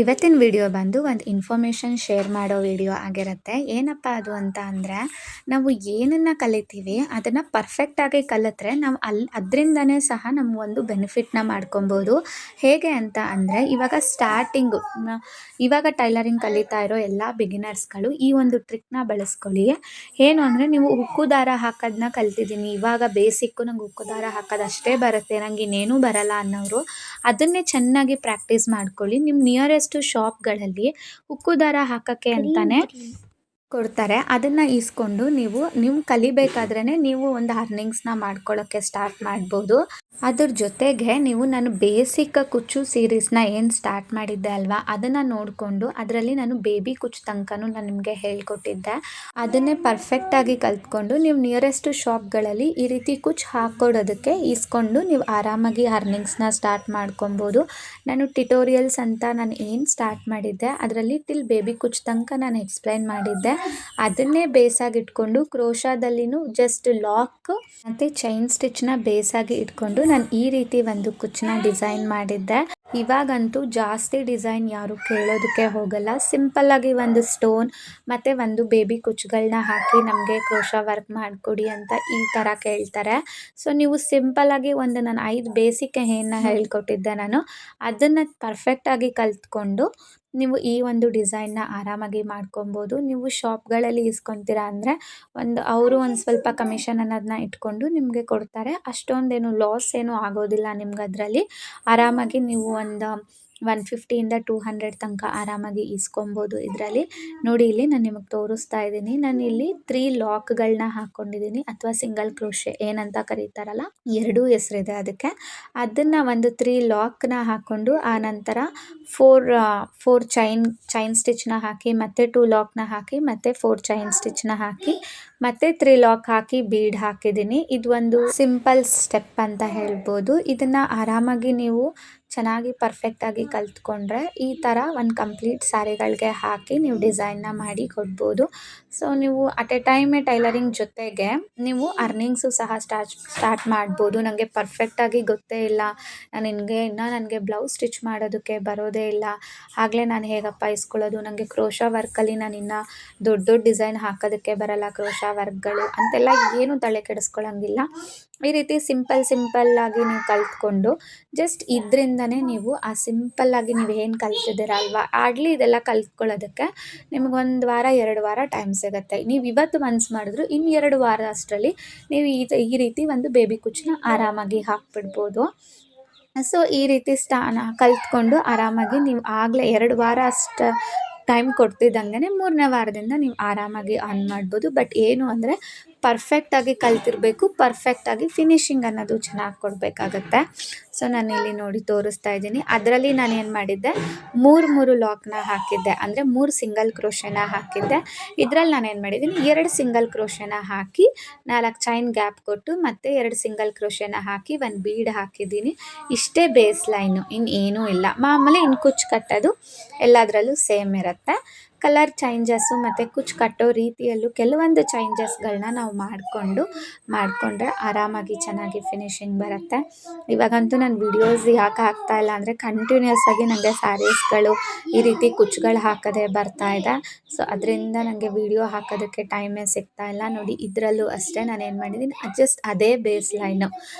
ಇವತ್ತಿನ ವಿಡಿಯೋ ಬಂದು ಒಂದು ಇನ್ಫಾರ್ಮೇಷನ್ ಶೇರ್ ಮಾಡೋ ವಿಡಿಯೋ ಆಗಿರುತ್ತೆ. ಏನಪ್ಪ ಅದು ಅಂತ ಅಂದರೆ, ನಾವು ಏನನ್ನು ಕಲಿತೀವಿ ಅದನ್ನು ಪರ್ಫೆಕ್ಟಾಗಿ ಕಲಿತ್ರೆ ನಾವು ಅದರಿಂದನೇ ಸಹ ನಮ್ಮ ಒಂದು ಬೆನಿಫಿಟ್ನ ಮಾಡ್ಕೊಬೋದು. ಹೇಗೆ ಅಂತ ಅಂದರೆ, ಇವಾಗ ಸ್ಟಾರ್ಟಿಂಗು ಇವಾಗ ಟೈಲರಿಂಗ್ ಕಲಿತಾ ಇರೋ ಎಲ್ಲ ಬಿಗಿನರ್ಸ್ಗಳು ಈ ಒಂದು ಟ್ರಿಕ್ನ ಬಳಸ್ಕೊಳ್ಳಿ. ಏನು ಅಂದರೆ, ನೀವು ಉಕ್ಕು ದಾರ ಹಾಕೋದನ್ನ ಕಲ್ತಿದ್ದೀನಿ, ಇವಾಗ ಬೇಸಿಕ್ಕು ನಂಗೆ ಉಕ್ಕು ದಾರ ಹಾಕೋದು ಅಷ್ಟೇ ಬರುತ್ತೆ, ನಂಗೆ ಇನ್ನೇನೂ ಬರಲ್ಲ ಅನ್ನೋರು ಅದನ್ನೇ ಚೆನ್ನಾಗಿ ಪ್ರಾಕ್ಟೀಸ್ ಮಾಡ್ಕೊಳ್ಳಿ. ನಿಮ್ಮ ನಿಯರೆಸ್ಟ್ ಶಾಪ್ಗಳಲ್ಲಿ ಉಕ್ಕು ದಾರ ಹಾಕೋಕ್ಕೆ ಅಂತಾನೆ ಕೊಡ್ತಾರೆ. ಅದನ್ನು ಇಸ್ಕೊಂಡು ನೀವು ಕಲಿಬೇಕಾದ್ರೇ ನೀವು ಒಂದು ಅರ್ನಿಂಗ್ಸ್ನ ಮಾಡ್ಕೊಳ್ಳೋಕ್ಕೆ ಸ್ಟಾರ್ಟ್ ಮಾಡ್ಬೋದು. ಅದ್ರ ಜೊತೆಗೆ ನೀವು ನಾನು ಬೇಸಿಕ್ ಕುಚ್ಚು ಸೀರೀಸ್ನ ಏನು ಸ್ಟಾರ್ಟ್ ಮಾಡಿದ್ದೆ ಅಲ್ವಾ, ಅದನ್ನು ನೋಡಿಕೊಂಡು ಅದರಲ್ಲಿ ನಾನು ಬೇಬಿ ಕುಚ್ಚು ತನಕನೂ ನಾನು ನಿಮಗೆ ಹೇಳ್ಕೊಟ್ಟಿದ್ದೆ. ಅದನ್ನೇ ಪರ್ಫೆಕ್ಟಾಗಿ ಕಲ್ತ್ಕೊಂಡು ನೀವು ನಿಯರೆಸ್ಟ್ ಶಾಪ್ಗಳಲ್ಲಿ ಈ ರೀತಿ ಕುಚ್ಚು ಹಾಕ್ಕೊಡೋದಕ್ಕೆ ಇಸ್ಕೊಂಡು ನೀವು ಆರಾಮಾಗಿ ಅರ್ನಿಂಗ್ಸ್ನ ಸ್ಟಾರ್ಟ್ ಮಾಡ್ಕೊಬೋದು. ನಾನು ಟ್ಯುಟೋರಿಯಲ್ಸ್ ಅಂತ ನಾನು ಏನು ಸ್ಟಾರ್ಟ್ ಮಾಡಿದ್ದೆ ಅದರಲ್ಲಿ ಟಿಲ್ ಬೇಬಿ ಕುಚ್ಚು ತನಕ ನಾನು ಎಕ್ಸ್ಪ್ಲೈನ್ ಮಾಡಿದ್ದೆ. ಅದನ್ನೇ ಬೇಸಾಗಿ ಇಟ್ಕೊಂಡು ಕ್ರೋಶಾದಲ್ಲಿನೂ ಜಸ್ಟ್ ಲಾಕ್ ಮತ್ತು ಚೈನ್ ಸ್ಟಿಚ್ನ ಬೇಸಾಗಿ ಇಟ್ಕೊಂಡು ನಾನು ಈ ರೀತಿ ಒಂದು ಕುಚ್ಚನ್ನ ಡಿಸೈನ್ ಮಾಡಿದ್ದೆ. ಇವಾಗಂತೂ ಜಾಸ್ತಿ ಡಿಸೈನ್ ಯಾರು ಕೇಳೋದಕ್ಕೆ ಹೋಗಲ್ಲ. ಸಿಂಪಲ್ಲಾಗಿ ಒಂದು ಸ್ಟೋನ್ ಮತ್ತು ಒಂದು ಬೇಬಿ ಕುಚ್ಚುಗಳನ್ನ ಹಾಕಿ ನಮಗೆ ಕ್ರೋಶಾ ವರ್ಕ್ ಮಾಡಿಕೊಡಿ ಅಂತ ಈ ಥರ ಕೇಳ್ತಾರೆ. ಸೊ ನೀವು ಸಿಂಪಲ್ಲಾಗಿ ಒಂದು ನಾನು 5 ಬೇಸಿಕ್ ಏನು ಹೇಳ್ಕೊಟ್ಟಿದ್ದೆ ನಾನು ಅದನ್ನು ಪರ್ಫೆಕ್ಟಾಗಿ ಕಲ್ತ್ಕೊಂಡು ನೀವು ಈ ಒಂದು ಡಿಸೈನ್ನ ಆರಾಮಾಗಿ ಮಾಡ್ಕೊಬೋದು. ನೀವು ಶಾಪ್ಗಳಲ್ಲಿ ಇಸ್ಕೊತೀರಾ ಅಂದರೆ ಅವರು ಒಂದು ಸ್ವಲ್ಪ ಕಮಿಷನ್ ಅನ್ನೋದನ್ನ ಇಟ್ಕೊಂಡು ನಿಮಗೆ ಕೊಡ್ತಾರೆ. ಅಷ್ಟೊಂದೇನು ಲಾಸ್ ಏನೂ ಆಗೋದಿಲ್ಲ ನಿಮ್ಗೆ ಅದರಲ್ಲಿ. ಆರಾಮಾಗಿ ನೀವು ಒಂದು 150ಇಂದ 200 ತನಕ ಆರಾಮಾಗಿ ಇಸ್ಕೊಬೋದು ಇದರಲ್ಲಿ. ನೋಡಿ, ಇಲ್ಲಿ ನಾನು ನಿಮಗೆ ತೋರಿಸ್ತಾ ಇದ್ದೀನಿ. ನಾನು ಇಲ್ಲಿ 3 ಲಾಕ್ಗಳನ್ನ ಹಾಕ್ಕೊಂಡಿದ್ದೀನಿ, ಅಥವಾ ಸಿಂಗಲ್ ಕ್ರೋಶೆ ಏನಂತ ಕರೀತಾರಲ್ಲ, 2 ಹೆಸರಿದೆ ಅದಕ್ಕೆ. ಅದನ್ನು ಒಂದು 3 ಲಾಕ್ನ ಹಾಕ್ಕೊಂಡು ಆನಂತರ 4 ಚೈನ್ ಸ್ಟಿಚ್ನ ಹಾಕಿ, ಮತ್ತೆ 2 ಲಾಕ್ನ ಹಾಕಿ, ಮತ್ತೆ 4 ಚೈನ್ ಸ್ಟಿಚ್ನ ಹಾಕಿ, ಮತ್ತೆ 3 ಲಾಕ್ ಹಾಕಿ ಬೀಡ್ ಹಾಕಿದ್ದೀನಿ. ಇದು ಒಂದು ಸಿಂಪಲ್ ಸ್ಟೆಪ್ ಅಂತ ಹೇಳ್ಬೋದು. ಇದನ್ನು ಆರಾಮಾಗಿ ನೀವು ಚೆನ್ನಾಗಿ ಪರ್ಫೆಕ್ಟಾಗಿ ಕಲ್ತ್ಕೊಂಡ್ರೆ ಈ ಥರ ಒಂದು ಕಂಪ್ಲೀಟ್ ಸ್ಯಾರಿಗಳಿಗೆ ಹಾಕಿ ನೀವು ಡಿಸೈನ್ನ ಮಾಡಿ ಕೊಡ್ಬೋದು. ಸೊ ನೀವು ಅಟ್ ಎ ಟೈಮೇ ಟೈಲರಿಂಗ್ ಜೊತೆಗೆ ನೀವು ಅರ್ನಿಂಗ್ಸು ಸಹ ಸ್ಟಾರ್ಟ್ ಮಾಡ್ಬೋದು. ನನಗೆ ಪರ್ಫೆಕ್ಟಾಗಿ ಗೊತ್ತೇ ಇಲ್ಲ, ನನಗೆ ಬ್ಲೌಸ್ ಸ್ಟಿಚ್ ಮಾಡೋದಕ್ಕೆ ಬರೋದೇ ಇಲ್ಲ, ಆಗಲೇ ನಾನು ಹೇಗಪ್ಪ ಇಸ್ಕೊಳ್ಳೋದು, ನನಗೆ ಕ್ರೋಶಾ ವರ್ಕಲ್ಲಿ ನಾನು ಇನ್ನೂ ದೊಡ್ಡ ಡಿಸೈನ್ ಹಾಕೋದಕ್ಕೆ ಬರಲ್ಲ, ಕ್ರೋಶಾ ವರ್ಕ್ಗಳು ಅಂತೆಲ್ಲ ಏನು ತಲೆ ಕೆಡಿಸ್ಕೊಳ್ಳೋಂಗಿಲ್ಲ. ಈ ರೀತಿ ಸಿಂಪಲ್ಲಾಗಿ ನೀವು ಕಲ್ತ್ಕೊಂಡು ಜಸ್ಟ್ ಇದರಿಂದನೇ ನೀವು ಆ ಸಿಂಪಲ್ಲಾಗಿ ನೀವು ಏನು ಕಲ್ತಿದ್ದೀರ ಅಲ್ವಾ, ಆಗಲಿ ಇದೆಲ್ಲ ಕಲ್ತ್ಕೊಳ್ಳೋದಕ್ಕೆ ನಿಮ್ಗೆ 1 ವಾರ 2 ವಾರ ಟೈಮ್ ಸಿಗುತ್ತೆ. ನೀವು ಇವತ್ತು ಮನ್ಸು ಮಾಡಿದ್ರು ಇನ್ನು 2 ವಾರ ಅಷ್ಟರಲ್ಲಿ ನೀವು ಈ ರೀತಿ ಒಂದು ಬೇಬಿ ಕುಚ್ಚನ್ನ ಆರಾಮಾಗಿ ಹಾಕ್ಬಿಡ್ಬೋದು. ಸೊ ಈ ರೀತಿ ಕಲ್ತ್ಕೊಂಡು ಆರಾಮಾಗಿ ನೀವು ಆಗಲೇ 2 ವಾರ ಅಷ್ಟು ಟೈಮ್ ಕೊಡ್ತಿದ್ದಂಗೆ 3ನೇ ವಾರದಿಂದ ನೀವು ಆರಾಮಾಗಿ ಆನ್ ಮಾಡ್ಬೋದು. ಬಟ್ ಏನು ಅಂದರೆ ಪರ್ಫೆಕ್ಟಾಗಿ ಕಲ್ತಿರಬೇಕು, ಪರ್ಫೆಕ್ಟಾಗಿ ಫಿನಿಶಿಂಗ್ ಅನ್ನೋದು ಚೆನ್ನಾಗಿ ಕೊಡಬೇಕಾಗತ್ತೆ. ಸೊ ನಾನು ಇಲ್ಲಿ ನೋಡಿ ತೋರಿಸ್ತಾ ಇದ್ದೀನಿ. ಅದರಲ್ಲಿ ನಾನು ಏನು ಮಾಡಿದ್ದೆ, 3 ಲಾಕ್ನ ಹಾಕಿದ್ದೆ, ಅಂದರೆ 3 ಸಿಂಗಲ್ ಕ್ರೋಶೆನ ಹಾಕಿದ್ದೆ. ಇದರಲ್ಲಿ ನಾನು ಏನು ಮಾಡಿದ್ದೀನಿ, 2 ಸಿಂಗಲ್ ಕ್ರೋಶೆನ ಹಾಕಿ 4 ಚೈನ್ ಗ್ಯಾಪ್ ಕೊಟ್ಟು ಮತ್ತೆ 2 ಸಿಂಗಲ್ ಕ್ರೋಶೆನ ಹಾಕಿ 1 ಬೀಡ್ ಹಾಕಿದ್ದೀನಿ. ಇಷ್ಟೇ ಬೇಸ್ ಲೈನು, ಇನ್ನೇನೂ ಇಲ್ಲ. ಮಾಮೂಲಿ ಇನ್ನು ಕುಚ್ಚು ಕಟ್ಟೋದು ಎಲ್ಲದರಲ್ಲೂ ಸೇಮ್ ಇರುತ್ತೆ. ಕಲರ್ ಚೇಂಜಸ್ಸು ಮತ್ತು ಕುಚ್ಚು ಕಟ್ಟೋ ರೀತಿಯಲ್ಲೂ ಕೆಲವೊಂದು ಚೇಂಜಸ್ಗಳನ್ನ ನಾವು ಮಾಡಿಕೊಂಡ್ರೆ ಆರಾಮಾಗಿ ಚೆನ್ನಾಗಿ ಫಿನಿಶಿಂಗ್ ಬರುತ್ತೆ. ಇವಾಗಂತೂ ನಾನು ವಿಡಿಯೋಸ್ ಯಾಕೆ ಹಾಕ್ತಾಯಿಲ್ಲ ಅಂದರೆ ಕಂಟಿನ್ಯೂಸ್ ಆಗಿ ನನಗೆ ಸ್ಯಾರೀಸ್ಗಳು ಈ ರೀತಿ ಕುಚ್ಚುಗಳು ಹಾಕೋದೇ ಬರ್ತಾಯಿದೆ. ಸೊ ಅದರಿಂದ ನನಗೆ ವಿಡಿಯೋ ಹಾಕೋದಕ್ಕೆ ಟೈಮೇ ಸಿಗ್ತಾಯಿಲ್ಲ. ನೋಡಿ, ಇದರಲ್ಲೂ ಅಷ್ಟೇ ನಾನು ಏನು ಮಾಡಿದ್ದೀನಿ, ಜಸ್ಟ್ ಅದೇ base line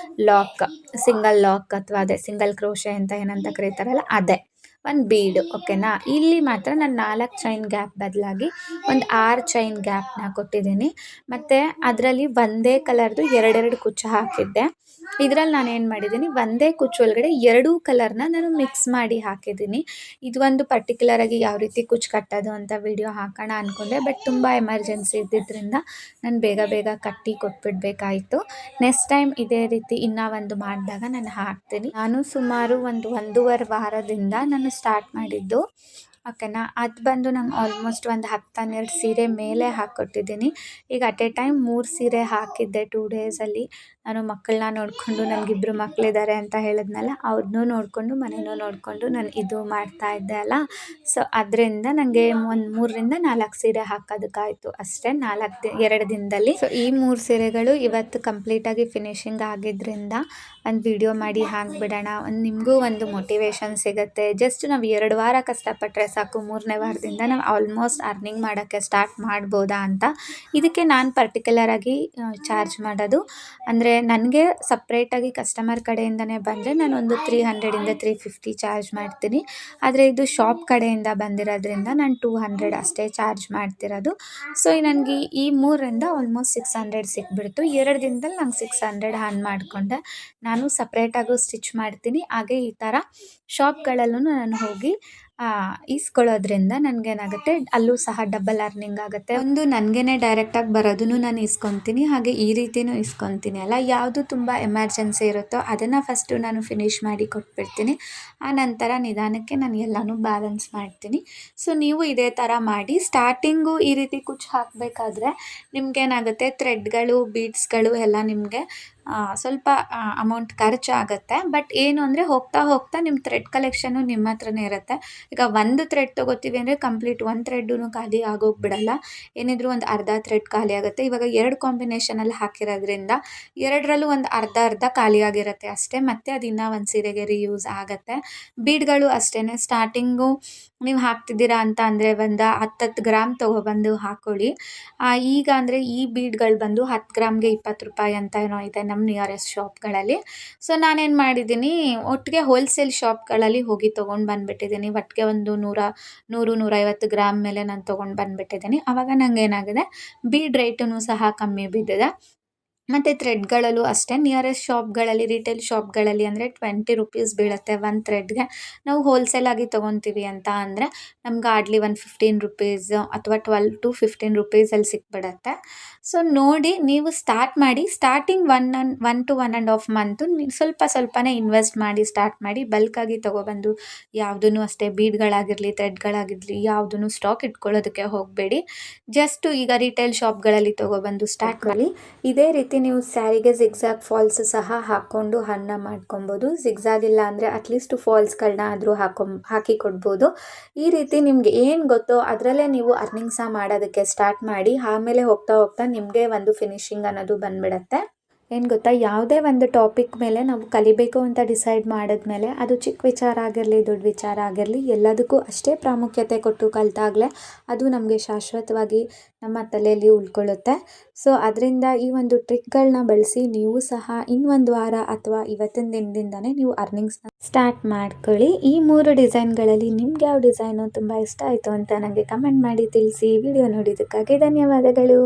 lock, single lock ಅಥವಾ ಅದೇ ಸಿಂಗಲ್ ಕ್ರೋಶೆ ಅಂತ ಏನಂತ ಕರೀತಾರಲ್ಲ ಅದೇ 1 ಬೀಡು. ಓಕೆನಾ. ಇಲ್ಲಿ ಮಾತ್ರ ನಾನು 4 ಚೈನ್ ಗ್ಯಾಪ್ ಬದಲಾಗಿ ಒಂದು 6 ಚೈನ್ ಗ್ಯಾಪ್ನ ಕೊಟ್ಟಿದ್ದೀನಿ. ಮತ್ತು ಅದರಲ್ಲಿ ಒಂದೇ ಕಲರ್ದು 2 ಕುಚ್ಚು ಹಾಕಿದ್ದೆ. ಇದರಲ್ಲಿ ನಾನು ಏನು ಮಾಡಿದ್ದೀನಿ, ಒಂದೇ ಕುಚ್ಚು ಒಳಗಡೆ 2 ಕಲರ್ನ ನಾನು ಮಿಕ್ಸ್ ಮಾಡಿ ಹಾಕಿದ್ದೀನಿ. ಇದು ಒಂದು ಪರ್ಟಿಕ್ಯುಲರಾಗಿ ಯಾವ ರೀತಿ ಕುಚ್ಚು ಕಟ್ಟೋದು ಅಂತ ವಿಡಿಯೋ ಹಾಕೋಣ ಅಂದ್ಕೊಂಡೆ, ಬಟ್ ತುಂಬ ಎಮರ್ಜೆನ್ಸಿ ಇದ್ದಿದ್ದರಿಂದ ನಾನು ಬೇಗ ಕಟ್ಟಿ ಕೊಟ್ಬಿಡ್ಬೇಕಾಯಿತು. ನೆಕ್ಸ್ಟ್ ಟೈಮ್ ಇದೇ ರೀತಿ ಇನ್ನೂ ಒಂದು ಮಾಡಿದಾಗ ನಾನು ಹಾಕ್ತೀನಿ. ನಾನು ಸುಮಾರು 1.5 ವಾರದಿಂದ ನಾನು ಸ್ಟಾರ್ಟ್ ಮಾಡಿದ್ದು. ಓಕೆನಾ. ಅದು ಬಂದು ನಂಗೆ ಆಲ್ಮೋಸ್ಟ್ ಒಂದು 10-12 ಸೀರೆ ಮೇಲೆ ಹಾಕ್ಕೊಟ್ಟಿದ್ದೀನಿ. ಈಗ ಅಟ್ ಎ ಟೈಮ್ 3 ಸೀರೆ ಹಾಕಿದ್ದೆ 2 ಡೇಸಲ್ಲಿ. ನಾನು ಮಕ್ಕಳನ್ನ ನೋಡಿಕೊಂಡು ನನಗಿಬ್ಬರು ಮಕ್ಕಳಿದ್ದಾರೆ ಅಂತ ಹೇಳಿದ್ನಲ್ಲ, ಅವ್ರನ್ನೂ ನೋಡಿಕೊಂಡು ಮನೆಯೂ ನೋಡಿಕೊಂಡು ನಾನು ಇದು ಮಾಡ್ತಾ ಇದ್ದೆ ಅಲ್ಲ. ಸೊ ಅದರಿಂದ ನನಗೆ ಒಂದು 3ರಿಂದ 4 ಸೀರೆ ಹಾಕೋದಕ್ಕಾಯಿತು ಅಷ್ಟೇ 2 ದಿನದಲ್ಲಿ. ಸೊ ಈ 3 ಸೀರೆಗಳು ಇವತ್ತು ಕಂಪ್ಲೀಟಾಗಿ ಫಿನಿಶಿಂಗ್ ಆಗಿದ್ದರಿಂದ ಒಂದು ವಿಡಿಯೋ ಮಾಡಿ ಹಾಕ್ಬಿಡೋಣ. ನಿಮಗೂ ಒಂದು ಮೋಟಿವೇಶನ್ ಸಿಗುತ್ತೆ. ಜಸ್ಟ್ ನಾವು 2 ವಾರ ಕಷ್ಟಪಟ್ಟರೆ ಸಾಕು, 3ನೇ ವಾರದಿಂದ ನಾವು ಆಲ್ಮೋಸ್ಟ್ ಅರ್ನಿಂಗ್ ಮಾಡೋಕ್ಕೆ ಸ್ಟಾರ್ಟ್ ಮಾಡ್ಬೋದಾ ಅಂತ. ಇದಕ್ಕೆ ನಾನು ಪರ್ಟಿಕ್ಯುಲರಾಗಿ ಚಾರ್ಜ್ ಮಾಡೋದು ಅಂದರೆ ನನಗೆ ಸಪ್ರೇಟಾಗಿ ಕಸ್ಟಮರ್ ಕಡೆಯಿಂದನೇ ಬಂದರೆ ನಾನೊಂದು 300ಇಂದ 350 ಚಾರ್ಜ್ ಮಾಡ್ತೀನಿ. ಆದರೆ ಇದು ಶಾಪ್ ಕಡೆಯಿಂದ ಬಂದಿರೋದ್ರಿಂದ ನಾನು 200 ಅಷ್ಟೇ ಚಾರ್ಜ್ ಮಾಡ್ತಿರೋದು. ಸೊ ನನಗೆ ಈ 3ರಿಂದ ಆಲ್ಮೋಸ್ಟ್ 600 ಸಿಕ್ಬಿಡ್ತು. 2 ದಿನದಲ್ಲಿ ನಂಗೆ 600 ಅರ್ನ್ ಮಾಡಿಕೊಂಡೆ. ನಾನು ಸಪ್ರೇಟಾಗೂ ಸ್ಟಿಚ್ ಮಾಡ್ತೀನಿ. ಹಾಗೆ ಈ ಥರ ಶಾಪ್ಗಳಲ್ಲೂ ನಾನು ಹೋಗಿ ಈಸ್ಕೊಳ್ಳೋದ್ರಿಂದ ನನಗೇನಾಗುತ್ತೆ, ಅಲ್ಲೂ ಸಹ ಡಬಲ್ ಅರ್ನಿಂಗ್ ಆಗುತ್ತೆ. ಒಂದು ನನಗೇ ಡೈರೆಕ್ಟಾಗಿ ಬರೋದನ್ನು ನಾನು ಇಸ್ಕೊತೀನಿ, ಹಾಗೆ ಈ ರೀತಿಯೂ ಇಸ್ಕೊತೀನಿ ಅಲ್ಲ. ಯಾವುದು ತುಂಬ ಎಮರ್ಜೆನ್ಸಿ ಇರುತ್ತೋ ಅದನ್ನು ಫಸ್ಟು ನಾನು ಫಿನಿಷ್ ಮಾಡಿ ಕೊಟ್ಬಿಡ್ತೀನಿ. ಆ ನಂತರ ನಿಧಾನಕ್ಕೆ ನಾನು ಎಲ್ಲನೂ ಬ್ಯಾಲೆನ್ಸ್ ಮಾಡ್ತೀನಿ. ಸೊ ನೀವು ಇದೇ ಥರ ಮಾಡಿ. ಸ್ಟಾರ್ಟಿಂಗು ಈ ರೀತಿ ಕುಚ್ಚು ಹಾಕಬೇಕಾದ್ರೆ ನಿಮಗೇನಾಗುತ್ತೆ, ಥ್ರೆಡ್ಗಳು ಬೀಡ್ಸ್ಗಳು ಎಲ್ಲ ನಿಮಗೆ ಸ್ವಲ್ಪ ಅಮೌಂಟ್ ಖರ್ಚಾಗುತ್ತೆ. ಬಟ್ ಏನು ಅಂದರೆ ಹೋಗ್ತಾ ಹೋಗ್ತಾ ನಿಮ್ಮ ಥ್ರೆಡ್ ಕಲೆಕ್ಷನ್ನು ನಿಮ್ಮ ಹತ್ರನೇ ಇರುತ್ತೆ. ಈಗ ಒಂದು ಥ್ರೆಡ್ ತೊಗೋತೀವಿ ಅಂದರೆ ಕಂಪ್ಲೀಟ್ ಒಂದು ಥ್ರೆಡ್ಡೂ ಖಾಲಿ ಆಗೋಗ್ಬಿಡಲ್ಲ. ಏನಿದ್ರು ಒಂದು ಅರ್ಧ ಥ್ರೆಡ್ ಖಾಲಿ ಆಗುತ್ತೆ. ಇವಾಗ 2 ಕಾಂಬಿನೇಷನಲ್ಲಿ ಹಾಕಿರೋದ್ರಿಂದ 2ರಲ್ಲೂ ಒಂದು ಅರ್ಧ ಖಾಲಿ ಆಗಿರುತ್ತೆ ಅಷ್ಟೇ. ಮತ್ತು ಅದು ಇನ್ನೂ ಒಂದು ಸೀರೆಗೆ ರಿಯೂಸ್ ಆಗುತ್ತೆ. ಬೀಡ್ಗಳು ಅಷ್ಟೇ, ಸ್ಟಾರ್ಟಿಂಗು ನೀವು ಹಾಕ್ತಿದ್ದೀರಾ ಅಂತ ಅಂದರೆ ಒಂದು 10 ಗ್ರಾಮ್ ತೊಗೊಬಂದು ಹಾಕ್ಕೊಳ್ಳಿ. ಈಗ ಅಂದರೆ ಈ ಬೀಡ್ಗಳು ಬಂದು 10 ಗ್ರಾಮ್ಗೆ 20 ರೂಪಾಯಿ ಅಂತ ಏನೋ ಇದೆ ನಮ್ಮ ನಿಯರೆಸ್ಟ್ ಶಾಪ್ಗಳಲ್ಲಿ. ಸೊ ನಾನೇನು ಮಾಡಿದ್ದೀನಿ, ಒಟ್ಟಿಗೆ ಹೋಲ್ಸೇಲ್ ಶಾಪ್ಗಳಲ್ಲಿ ಹೋಗಿ ತೊಗೊಂಡು ಬಂದುಬಿಟ್ಟಿದ್ದೀನಿ. ಒಟ್ಟಿಗೆ ಒಂದು 100-150 ಗ್ರಾಮ್ ಮೇಲೆ ನಾನು ತೊಗೊಂಡು ಬಂದುಬಿಟ್ಟಿದ್ದೀನಿ. ಆವಾಗ ನಂಗೆ ಏನಾಗಿದೆ, ಬೀಡ್ ರೇಟೂ ಸಹ ಕಮ್ಮಿ ಬಿದ್ದಿದೆ. ಮತ್ತು ಥ್ರೆಡ್ಗಳಲ್ಲೂ ಅಷ್ಟೇ ನಿಯರೆಸ್ಟ್ ಶಾಪ್ಗಳಲ್ಲಿ, ರಿಟೇಲ್ ಶಾಪ್ಗಳಲ್ಲಿ ಅಂದರೆ 20 ರೂಪೀಸ್ ಬೀಳುತ್ತೆ ಒಂದು ಥ್ರೆಡ್ಗೆ. ನಾವು ಹೋಲ್ಸೇಲಾಗಿ ತೊಗೊತೀವಿ ಅಂತ ಅಂದರೆ ನಮ್ಗೆ ಹಾರ್ಡ್ಲಿ ಒಂದು 15 ರೂಪೀಸ್ ಅಥವಾ 12-15 ರೂಪೀಸಲ್ಲಿ ಸಿಕ್ಬಿಡತ್ತೆ. ಸೊ ನೋಡಿ ನೀವು ಸ್ಟಾರ್ಟ್ ಮಾಡಿ. ಸ್ಟಾರ್ಟಿಂಗ್ 1 to 1.5 ಮಂತು ಸ್ವಲ್ಪನೇ ಇನ್ವೆಸ್ಟ್ ಮಾಡಿ ಸ್ಟಾರ್ಟ್ ಮಾಡಿ. ಬಲ್ಕಾಗಿ ತೊಗೊಬಂದು ಯಾವುದೂ ಅಷ್ಟೇ ಬೀಡ್ಗಳಾಗಿರಲಿ ಥ್ರೆಡ್ಗಳಾಗಿರಲಿ ಯಾವುದೂ ಸ್ಟಾಕ್ ಇಟ್ಕೊಳ್ಳೋದಕ್ಕೆ ಹೋಗಬೇಡಿ. ಜಸ್ಟು ಈಗ ರಿಟೇಲ್ ಶಾಪ್ಗಳಲ್ಲಿ ತೊಗೊಬಂದು ಸ್ಟಾರ್ಟ್ ಮಾಡಿ. ಇದೇ ರೀತಿ ನೀವು ಸ್ಯಾರಿಗೆ ಜಿಗ್ಜಾಗ್ ಫಾಲ್ಸ್ ಸಹ ಹಾಕ್ಕೊಂಡು ಅರ್ನ್ ಮಾಡ್ಕೊಬೋದು. ಜಿಗ್ಜಾಗ್ ಇಲ್ಲ ಅಂದರೆ ಅಟ್ಲೀಸ್ಟ್ ಫಾಲ್ಸ್ಗಳನ್ನ ಆದರೂ ಹಾಕಿ ಕೊಡ್ಬೋದು. ಈ ರೀತಿ ನಿಮ್ಗೆ ಏನು ಗೊತ್ತೋ ಅದರಲ್ಲೇ ನೀವು ಅರ್ನಿಂಗ್ ಸಹ ಮಾಡೋದಕ್ಕೆ ಸ್ಟಾರ್ಟ್ ಮಾಡಿ. ಆಮೇಲೆ ಹೋಗ್ತಾ ಹೋಗ್ತಾ ನಿಮಗೆ ಒಂದು ಫಿನಿಶಿಂಗ್ ಅನ್ನೋದು ಬಂದ್ಬಿಡತ್ತೆ. ಏನು ಗೊತ್ತಾ, ಯಾವುದೇ ಒಂದು ಟಾಪಿಕ್ ಮೇಲೆ ನಾವು ಕಲಿಬೇಕು ಅಂತ ಡಿಸೈಡ್ ಮಾಡಿದ್ಮೇಲೆ ಅದು ಚಿಕ್ಕ ವಿಚಾರ ಆಗಿರಲಿ ದೊಡ್ಡ ವಿಚಾರ ಆಗಿರಲಿ ಎಲ್ಲದಕ್ಕೂ ಅಷ್ಟೇ ಪ್ರಾಮುಖ್ಯತೆ ಕೊಟ್ಟು ಕಲಿತಾಗಲೇ ಅದು ನಮಗೆ ಶಾಶ್ವತವಾಗಿ ನಮ್ಮ ತಲೆಯಲ್ಲಿ ಉಳ್ಕೊಳ್ಳುತ್ತೆ. ಸೊ ಅದರಿಂದ ಈ ಒಂದು ಟ್ರಿಕ್ಗಳನ್ನ ಬಳಸಿ ನೀವು ಸಹ ಇನ್ನೊಂದು ವಾರ ಅಥವಾ ಇವತ್ತಿನ ದಿನದಿಂದನೇ ನೀವು ಅರ್ನಿಂಗ್ಸ್ನ ಸ್ಟಾರ್ಟ್ ಮಾಡ್ಕೊಳ್ಳಿ. ಈ 3 ಡಿಸೈನ್ಗಳಲ್ಲಿ ನಿಮ್ಗೆ ಯಾವ ಡಿಸೈನು ತುಂಬ ಇಷ್ಟ ಆಯಿತು ಅಂತ ನನಗೆ ಕಮೆಂಟ್ ಮಾಡಿ ತಿಳಿಸಿ. ವಿಡಿಯೋ ನೋಡಿದ್ದಕ್ಕಾಗಿ ಧನ್ಯವಾದಗಳು.